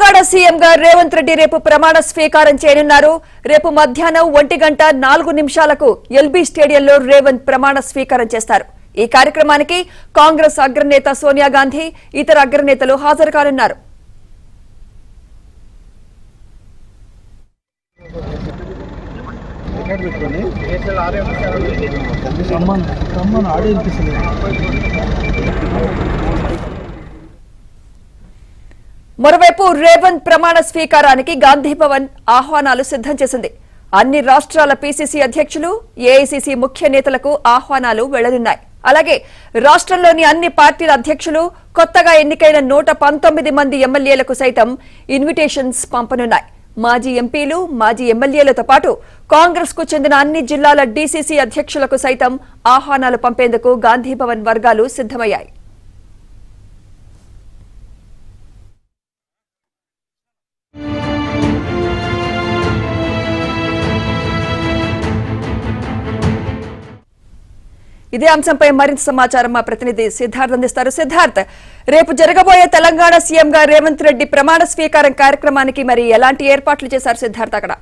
తెలంగాణ సీఎంగా రేవంత్ రెడ్డి రేపు ప్రమాణ స్వీకారం చేయనున్నారు. రేపు మధ్యాహ్నం 1:04 ఎల్బీ స్టేడియంలో రేవంత్ ప్రమాణ స్వీకారం చేస్తారు. ఈ కార్యక్రమానికి కాంగ్రెస్ అగ్రనేత సోనియా గాంధీ, ఇతర అగ్రనేతలు హాజరు కానున్నారు. మరోవైపు రేవంత్ ప్రమాణ స్వీకారానికి గాంధీ భవన్ ఆహ్వానాలు సిద్ధం చేసింది. అన్ని రాష్ట్రాల పీసీసీ అధ్యక్షులు, ఏఐసీసీ ముఖ్య నేతలకు ఆహ్వానాలు వెళ్లనున్నాయి. అలాగే రాష్ట్రంలోని అన్ని పార్టీల అధ్యక్షులు, కొత్తగా ఎన్నికైన 119 మంది ఎమ్మెల్యేలకు సైతం ఇన్విటేషన్స్ పంపనున్నాయి. మాజీ ఎంపీలు, మాజీ ఎమ్మెల్యేలతో పాటు కాంగ్రెస్ కు చెందిన అన్ని జిల్లాల డీసీసీ అధ్యక్షులకు సైతం ఆహ్వానాలు పంపేందుకు గాంధీ భవన్ వర్గాలు సిద్దమయ్యాయి. ఇదే అంశంపై మరింత సమాచారం మా ప్రతినిధి సిద్ధార్థ్ అందిస్తారు. సిద్ధార్థ్, రేపు జరగబోయే తెలంగాణ సీఎంగా రేవంత్ రెడ్డి ప్రమాణ స్వీకారం కార్యక్రమానికి మరి ఎలాంటి ఏర్పాట్లు చేశారు సిద్ధార్థ్ అక్కడ?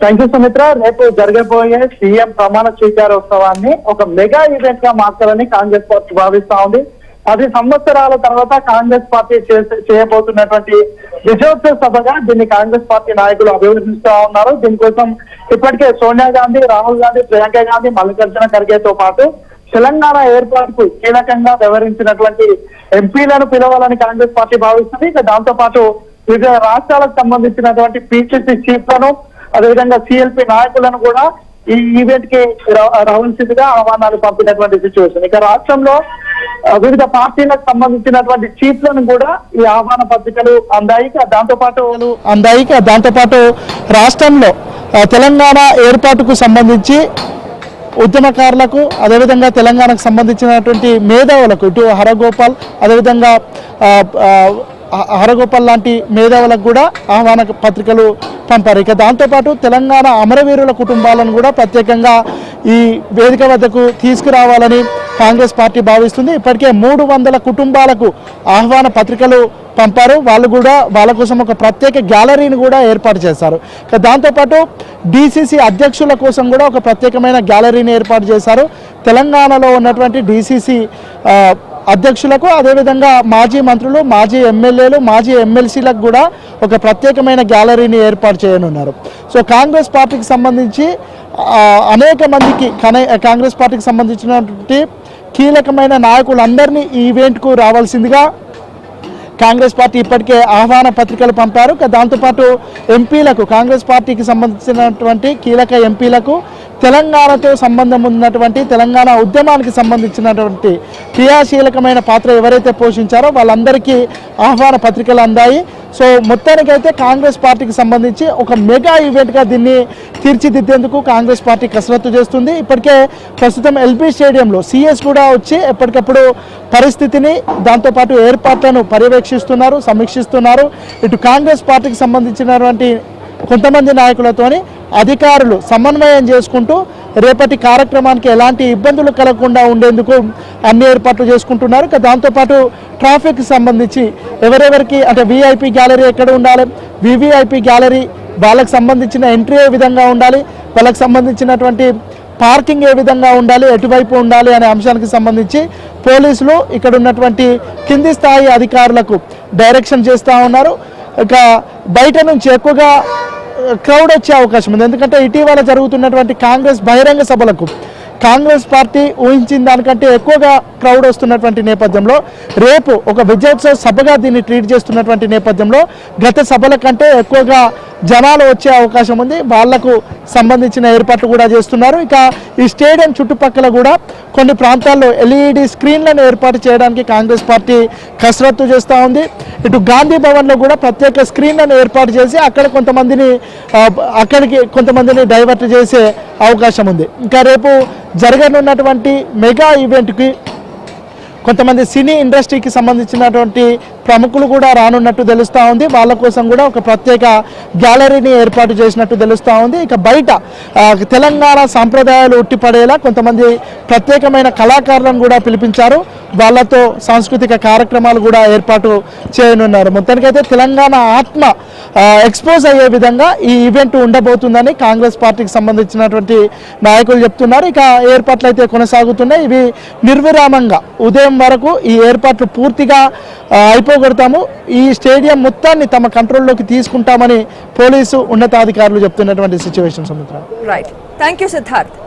Thank you Sumitra. రేపు జరగబోయే సీఎం ప్రమాణ స్వీకారోత్సవాన్ని ఒక మెగా ఈవెంట్ గా మార్చాలని కాంగ్రెస్ పార్టీ భావిస్తా ఉంది. 10 సంవత్సరాల తర్వాత కాంగ్రెస్ పార్టీ చేయబోతున్నటువంటి విజయోత్సవ సభగా దీన్ని కాంగ్రెస్ పార్టీ నాయకులు అభివర్ణిస్తా ఉన్నారు. దీనికోసం ఇప్పటికే సోనియా గాంధీ, రాహుల్ గాంధీ, ప్రియాంక గాంధీ, మల్లికార్జున ఖర్గేతో పాటు తెలంగాణ ఏర్పాటుకు కీలకంగా వ్యవహరించినటువంటి ఎంపీలను పిలవాలని కాంగ్రెస్ పార్టీ భావిస్తుంది. ఇక దాంతో పాటు వివిధ రాష్ట్రాలకు సంబంధించినటువంటి పీసీసీ చీఫ్లను, అదేవిధంగా సిఎల్పీ నాయకులను కూడా ఈ ఈవెంట్ కి రావాల్సిందిగా ఆహ్వానాలు పంపినటువంటి సిచ్యువేషన్. ఇక రాష్ట్రంలో వివిధ పార్టీలకు సంబంధించినటువంటి చీఫ్లను కూడా ఈ ఆహ్వాన పత్రికలు అందాయి. దాంతో పాటు రాష్ట్రంలో తెలంగాణ ఏర్పాటుకు సంబంధించి ఉద్యమకారులకు, అదేవిధంగా తెలంగాణకు సంబంధించినటువంటి మేధావులకు, ఇటు హరగోపాల్, అదేవిధంగా హరగోపాల్ లాంటి మేధావులకు కూడా ఆహ్వాన పత్రికలు పంపారు. ఇక దాంతోపాటు తెలంగాణ అమరవీరుల కుటుంబాలను కూడా ప్రత్యేకంగా ఈ వేదిక వద్దకు తీసుకురావాలని కాంగ్రెస్ పార్టీ భావిస్తుంది. ఇప్పటికే 300 కుటుంబాలకు ఆహ్వాన పత్రికలు పంపారు. వాళ్ళు కూడా వాళ్ళ కోసం ఒక ప్రత్యేక గ్యాలరీని కూడా ఏర్పాటు చేశారు. ఇక దాంతోపాటు డీసీసీ అధ్యక్షుల కోసం కూడా ఒక ప్రత్యేకమైన గ్యాలరీని ఏర్పాటు చేశారు. తెలంగాణలో ఉన్నటువంటి డీసీసీ అధ్యక్షులకు, అదేవిధంగా మాజీ మంత్రులు, మాజీ ఎమ్మెల్యేలు, మాజీ ఎమ్మెల్సీలకు కూడా ఒక ప్రత్యేకమైన గ్యాలరీని ఏర్పాటు చేయనున్నారు. సో కాంగ్రెస్ పార్టీకి సంబంధించి అనేక మందికి కాంగ్రెస్ పార్టీకి సంబంధించినటువంటి కీలకమైన నాయకులందరినీ ఈ ఈవెంట్కు రావాల్సిందిగా కాంగ్రెస్ పార్టీ ఇప్పటికే ఆహ్వాన పత్రికలు పంపారు. దాంతోపాటు ఎంపీలకు, కాంగ్రెస్ పార్టీకి సంబంధించినటువంటి కీలక ఎంపీలకు, తెలంగాణతో సంబంధం ఉన్నటువంటి తెలంగాణ ఉద్యమానికి సంబంధించినటువంటి క్రియాశీలకమైన పాత్ర ఎవరైతే పోషించారో వాళ్ళందరికీ ఆహ్వాన పత్రికలు అందాయి. సో మొత్తానికైతే కాంగ్రెస్ పార్టీకి సంబంధించి ఒక మెగా ఈవెంట్గా దీన్ని తీర్చిదిద్దేందుకు కాంగ్రెస్ పార్టీ కసరత్తు చేస్తుంది. ఇప్పటికే ప్రస్తుతం ఎల్బీ స్టేడియంలో సీఎస్ కూడా వచ్చి ఎప్పటికప్పుడు పరిస్థితిని, దాంతోపాటు ఏర్పాట్లను పర్యవేక్షిస్తున్నారు, సమీక్షిస్తున్నారు. ఇటు కాంగ్రెస్ పార్టీకి సంబంధించినటువంటి కొంతమంది నాయకులతోని అధికారులు సమన్వయం చేసుకుంటూ రేపటి కార్యక్రమానికి ఎలాంటి ఇబ్బందులు కలగకుండా ఉండేందుకు అన్ని ఏర్పాట్లు చేసుకుంటున్నారు. దాంతోపాటు ట్రాఫిక్ సంబంధించి ఎవరెవరికి, అంటే వీఐపీ గ్యాలరీ ఎక్కడ ఉండాలి, వివిఐపీ గ్యాలరీ వాళ్ళకి సంబంధించిన ఎంట్రీ ఏ విధంగా ఉండాలి, వాళ్ళకి సంబంధించినటువంటి పార్కింగ్ ఏ విధంగా ఉండాలి, ఎటువైపు ఉండాలి అనే అంశానికి సంబంధించి పోలీసులు ఇక్కడ ఉన్నటువంటి కింది స్థాయి అధికారులకు డైరెక్షన్ చేస్తూ ఉన్నారు. ఇక బయట నుంచి ఎక్కువగా క్రౌడ్ వచ్చే అవకాశం ఉంది. ఎందుకంటే ఇటీవల జరుగుతున్నటువంటి కాంగ్రెస్ బహిరంగ సభలకు కాంగ్రెస్ పార్టీ ఊహించిన దానికంటే ఎక్కువగా క్రౌడ్ వస్తున్నటువంటి నేపథ్యంలో రేపు ఒక విజయోత్సవ సభగా దీన్ని ట్రీట్ చేస్తున్నటువంటి నేపథ్యంలో గత సభల కంటే ఎక్కువగా జనాలు వచ్చే అవకాశం ఉంది. వాళ్లకు సంబంధించిన ఏర్పాట్లు కూడా చేస్తున్నారు. ఇక ఈ స్టేడియం చుట్టుపక్కల కూడా కొన్ని ప్రాంతాల్లో ఎల్ఈడి స్క్రీన్లను ఏర్పాటు చేయడానికి కాంగ్రెస్ పార్టీ కసరత్తు చేస్తూ ఉంది. ఇటు గాంధీ భవన్లో కూడా ప్రత్యేక స్క్రీన్లను ఏర్పాటు చేసి అక్కడికి కొంతమందిని డైవర్ట్ చేసే అవకాశం ఉంది. ఇంకా రేపు జరగనున్నటువంటి మెగా ఈవెంట్కి కొంతమంది సినీ ఇండస్ట్రీకి సంబంధించినటువంటి ప్రముఖులు కూడా రానున్నట్టు తెలుస్తూ ఉంది. వాళ్ళ కోసం కూడా ఒక ప్రత్యేక గ్యాలరీని ఏర్పాటు చేసినట్టు తెలుస్తూ ఉంది. ఇక బయట తెలంగాణ సాంప్రదాయాలు ఉట్టిపడేలా కొంతమంది ప్రత్యేకమైన కళాకారులను కూడా పిలిపించారు. వాళ్ళతో సాంస్కృతిక కార్యక్రమాలు కూడా ఏర్పాటు చేయనున్నారు. మొత్తానికైతే తెలంగాణ ఆత్మ ఎక్స్పోజ్ అయ్యే విధంగా ఈ ఈవెంట్ ఉండబోతుందని కాంగ్రెస్ పార్టీకి సంబంధించినటువంటి నాయకులు చెప్తున్నారు. ఇక ఏర్పాట్లు అయితే కొనసాగుతున్నాయి. ఇవి నిర్విరామంగా ఉదయం వరకు ఈ ఏర్పాట్లు పూర్తిగా అయిపోగొడతాము, ఈ స్టేడియం మొత్తాన్ని తమ కంట్రోల్లోకి తీసుకుంటామని పోలీసు ఉన్నతాధికారులు చెప్తున్నటువంటి సిచ్యువేషన్. సముద్రం రైట్, థ్యాంక్ యూ సిద్ధార్థ్.